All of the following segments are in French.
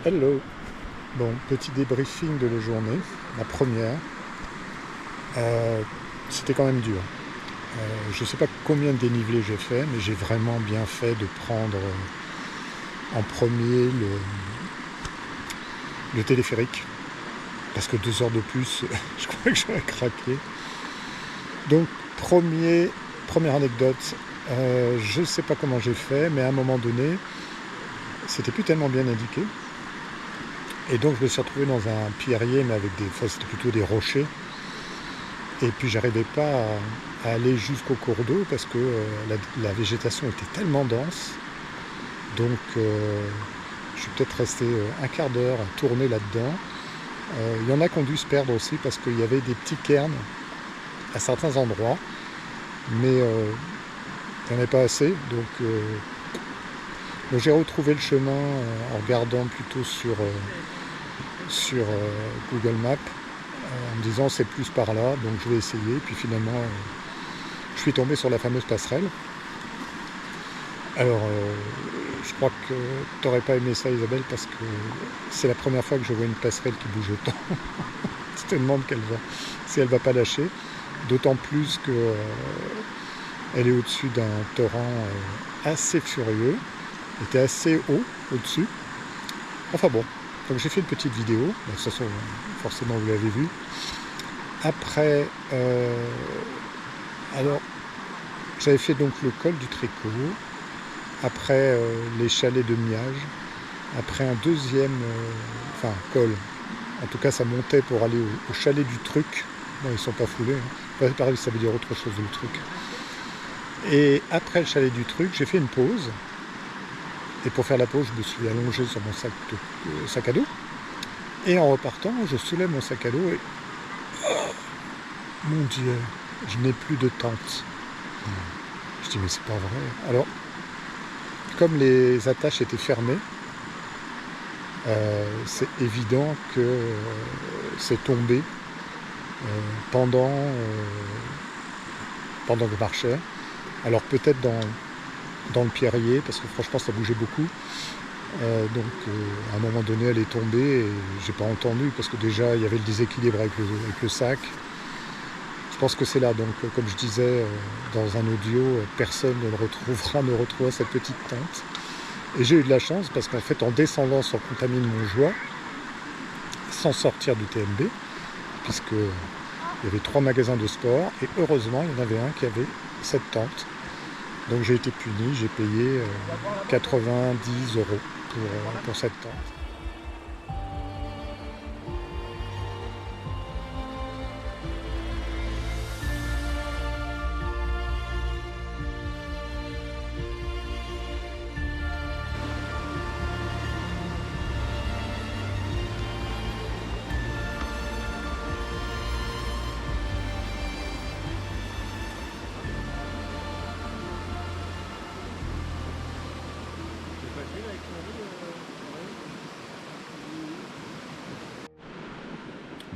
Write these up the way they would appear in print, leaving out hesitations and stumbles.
Hello. Bon, petit débriefing de la journée, la première. C'était quand même dur. Je ne sais pas combien de dénivelé j'ai fait, mais j'ai vraiment bien fait de prendre en premier le téléphérique. Parce que 2 heures de plus, je crois que j'aurais craqué. Donc, première anecdote, je ne sais pas comment j'ai fait, mais à un moment donné, c'était plus tellement bien indiqué. Et donc je me suis retrouvé dans un pierrier, mais c'était plutôt des rochers. Et puis j'arrivais pas à aller jusqu'au cours d'eau parce que la végétation était tellement dense. Donc je suis peut-être resté un quart d'heure à tourner là-dedans. Il y en a qui ont dû se perdre aussi parce qu'il y avait des petits cairns à certains endroits. Mais il n'y en avait pas assez. Donc j'ai retrouvé le chemin en regardant plutôt sur Google Maps en me disant c'est plus par là, donc je vais essayer. Puis finalement, je suis tombé sur la fameuse passerelle. Alors, je crois que tu n'aurais pas aimé ça, Isabelle, parce que c'est la première fois que je vois une passerelle qui bouge autant. Tu te demandes si elle va pas lâcher. D'autant plus que elle est au-dessus d'un torrent assez furieux. Elle était assez haut au-dessus. Enfin bon, donc j'ai fait une petite vidéo. De toute façon, forcément, vous l'avez vu. Après, alors, j'avais fait donc le col du Tricot. Après les chalets de Miage. Après un deuxième col. En tout cas, ça montait pour aller au chalet du Truc. Bon, ils sont pas foulés. Hein. Pareil, ça veut dire autre chose, le Truc. Et après le chalet du Truc, j'ai fait une pause. Et pour faire la pause, je me suis allongé sur mon sac à dos. Et en repartant, je soulève mon sac à dos et... Oh, mon Dieu, je n'ai plus de tente. Je dis, mais c'est pas vrai. Alors, comme les attaches étaient fermées, c'est évident que c'est tombé pendant que je marchais. Alors peut-être dans le pierrier, parce que franchement ça bougeait beaucoup. Donc à un moment donné elle est tombée et j'ai pas entendu parce que déjà il y avait le déséquilibre avec le sac. Je pense que c'est là, donc comme je disais dans un audio, personne ne retrouvera cette petite tente. Et j'ai eu de la chance parce qu'en fait en descendant sur Contamine Montjoie, sans sortir du TMB, puisqu'il y avait 3 magasins de sport et heureusement il y en avait un qui avait cette tente. Donc j'ai été puni, j'ai payé 90 € pour cette tente.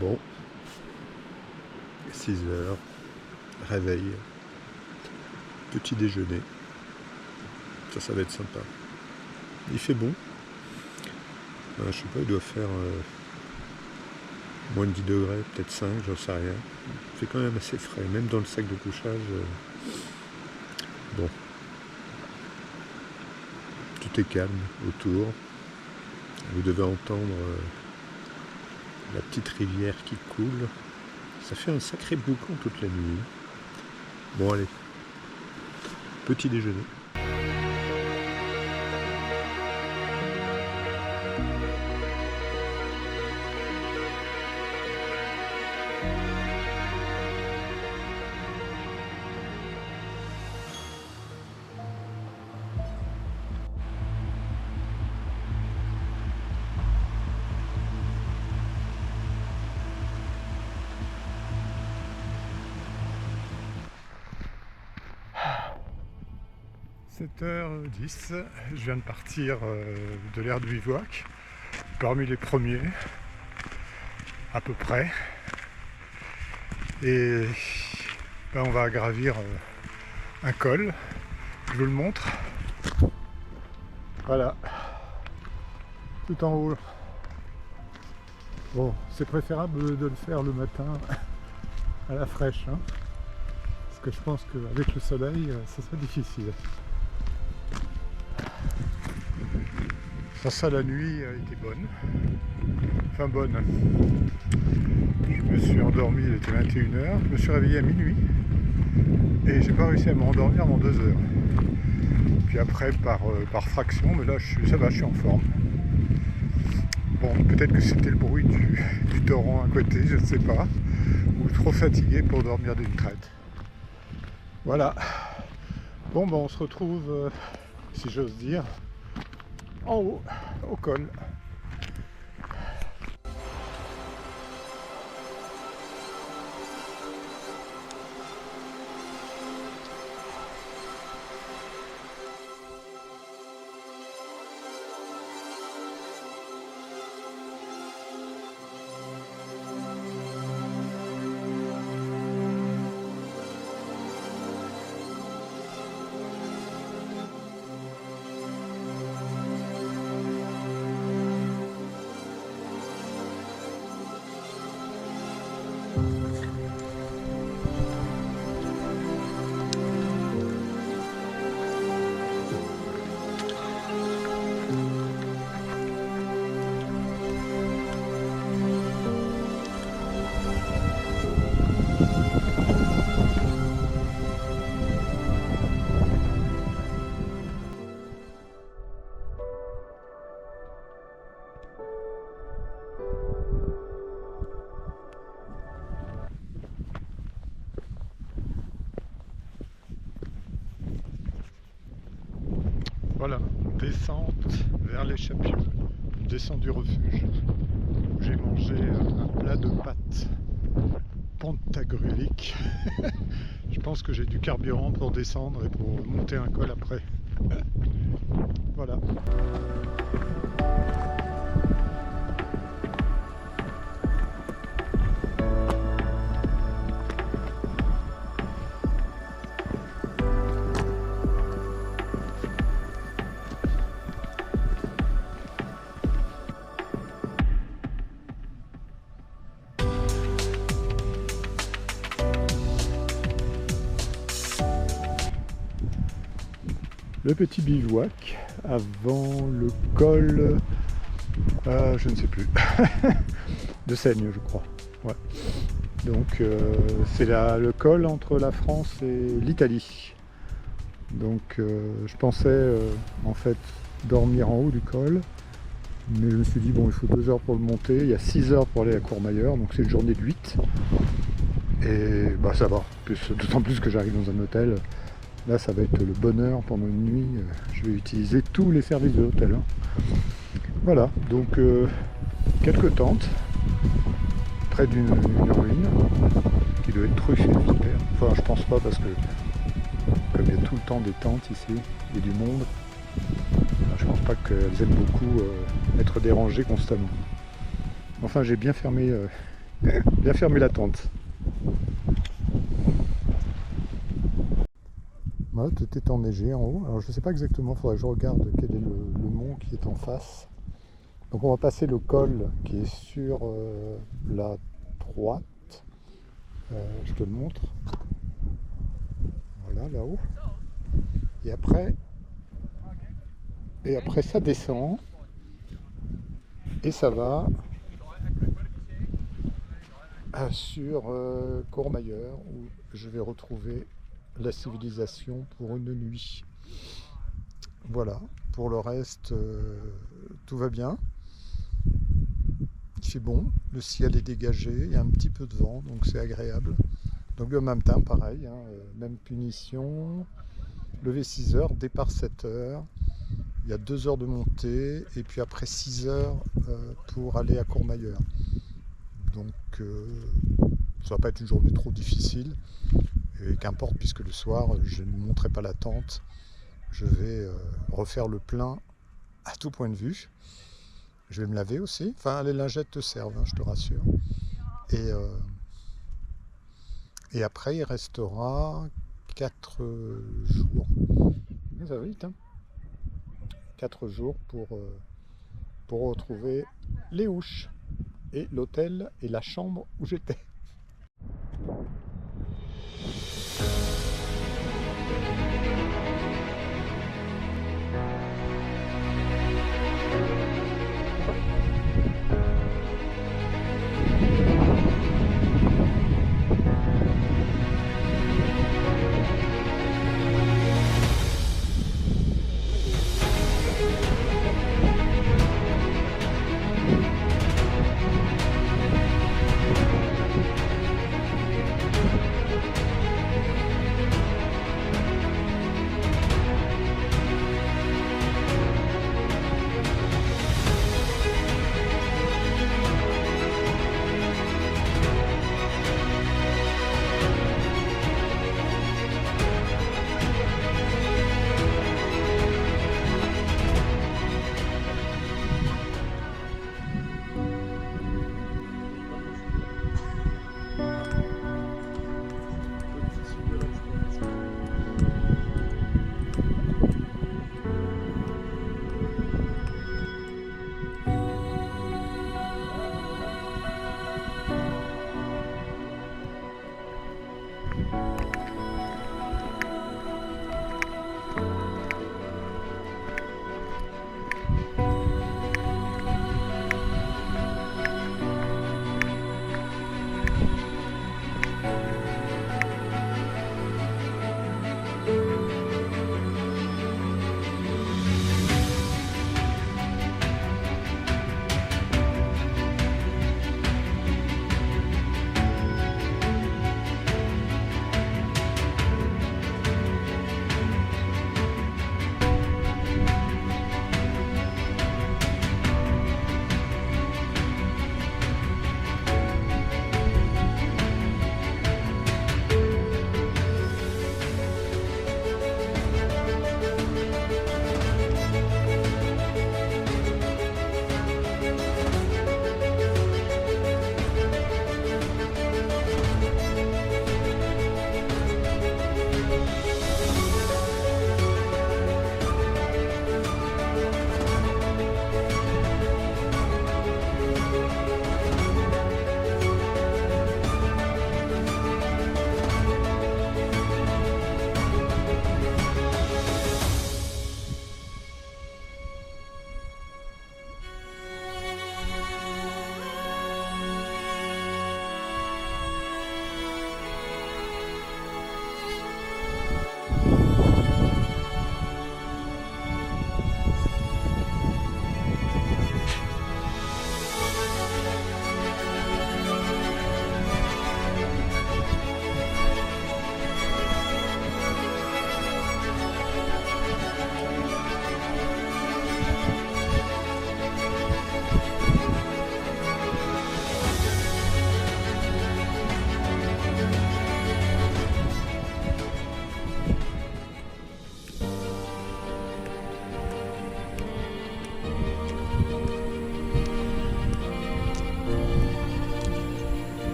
Bon, 6 heures, réveil, petit déjeuner, ça va être sympa. Il fait bon, je sais pas, il doit faire moins de 10 degrés, peut-être 5, j'en sais rien. Il fait quand même assez frais, même dans le sac de couchage. Bon, tout est calme autour. Vous devez entendre la petite rivière qui coule. Ça fait un sacré boucan toute la nuit. Bon allez, petit déjeuner. « 7h10, je viens de partir de l'aire de Bivouac, parmi les premiers, à peu près. Et on va gravir un col, je vous le montre. Voilà. tout en haut. Bon, c'est préférable de le faire le matin à la fraîche, hein, parce que je pense qu'avec le soleil, ça serait difficile. Ça, la nuit a été bonne. Enfin bonne. Je me suis endormi, il était 21h, je me suis réveillé à minuit et j'ai pas réussi à me rendormir avant 2 heures. Puis après par fraction, mais là ça va, je suis en forme. Bon, peut-être que c'était le bruit du torrent à côté, je ne sais pas, ou trop fatigué pour dormir d'une traite. Voilà. Bon, ben on se retrouve, si j'ose dire, en haut, au col. Voilà, descente vers les Chapieux, descente du refuge, où j'ai mangé un plat de pâtes pantagruéliques. Je pense que j'ai du carburant pour descendre et pour monter un col après. Voilà. Le petit bivouac avant le col, je ne sais plus, de Seigne je crois. Ouais. Donc c'est le col entre la France et l'Italie. Donc je pensais en fait dormir en haut du col, mais je me suis dit bon il faut 2 heures pour le monter, il y a 6 heures pour aller à Courmayeur, donc c'est une journée de 8. Et bah ça va, d'autant plus que j'arrive dans un hôtel. Là, ça va être le bonheur pendant une nuit. Je vais utiliser tous les services de l'hôtel. Voilà, donc quelques tentes près d'une ruine qui doit être truffée, j'espère. Enfin, je pense pas parce que comme il y a tout le temps des tentes ici et du monde, je pense pas qu'elles aiment beaucoup être dérangées constamment. Enfin, j'ai bien fermé la tente. Voilà, tout est enneigé en haut. Alors je ne sais pas exactement, il faudrait que je regarde quel est le mont qui est en face. Donc on va passer le col qui est sur la droite. Je te le montre. Voilà, là-haut. Et après ça descend. Et ça va sur Courmayeur où je vais retrouver la civilisation pour une nuit. Voilà, pour le reste, tout va bien. Il fait bon, le ciel est dégagé, il y a un petit peu de vent, donc c'est agréable. Donc le même temps, pareil, hein, même punition, lever 6 heures, départ 7 heures, il y a 2 heures de montée, et puis après 6 heures pour aller à Courmayeur. Donc ça va pas être une journée trop difficile. Et qu'importe, puisque le soir, je ne monterai pas la tente. Je vais refaire le plein à tout point de vue. Je vais me laver aussi. Enfin, les lingettes te servent, hein, je te rassure. Et après, il restera 4 jours. Ça va vite, hein. 4 jours pour retrouver les Ouches et l'hôtel et la chambre où j'étais.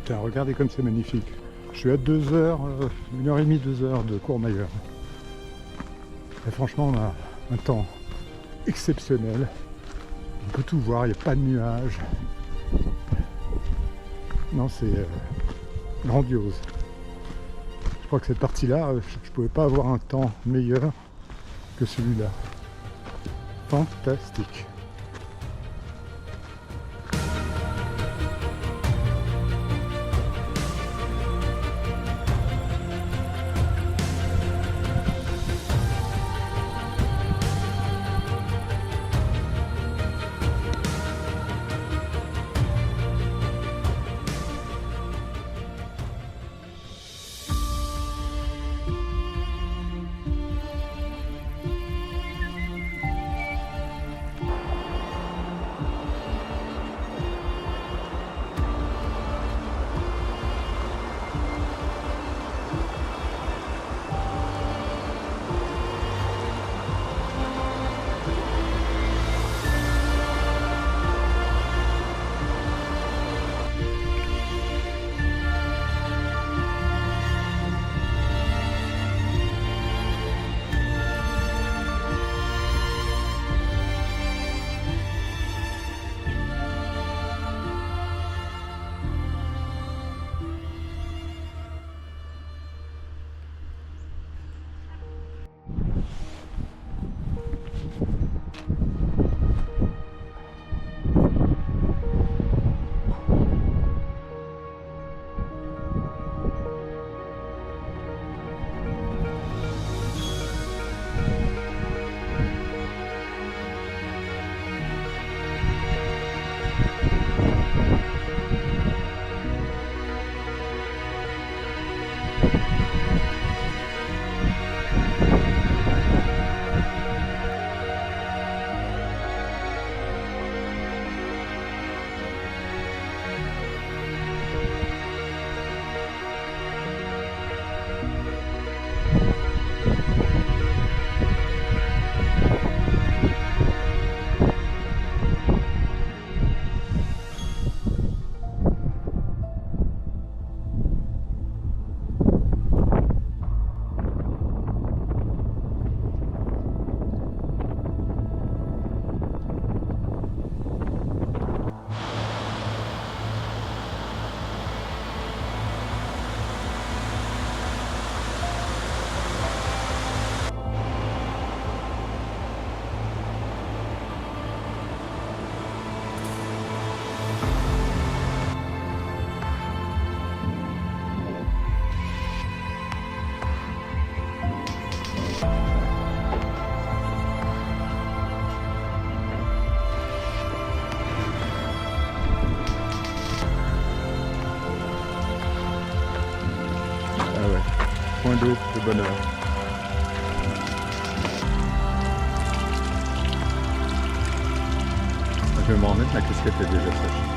Putain, regardez comme c'est magnifique. Je suis à 2 heures, 1h30, 2 heures de Courmayeur. Et franchement, on a un temps exceptionnel. On peut tout voir, il n'y a pas de nuages. Non, c'est grandiose. Je crois que cette partie-là, je ne pouvais pas avoir un temps meilleur que celui-là. Fantastique. d'eau de bonne heure. Je vais m'en remettre, ma casquette est déjà sèche.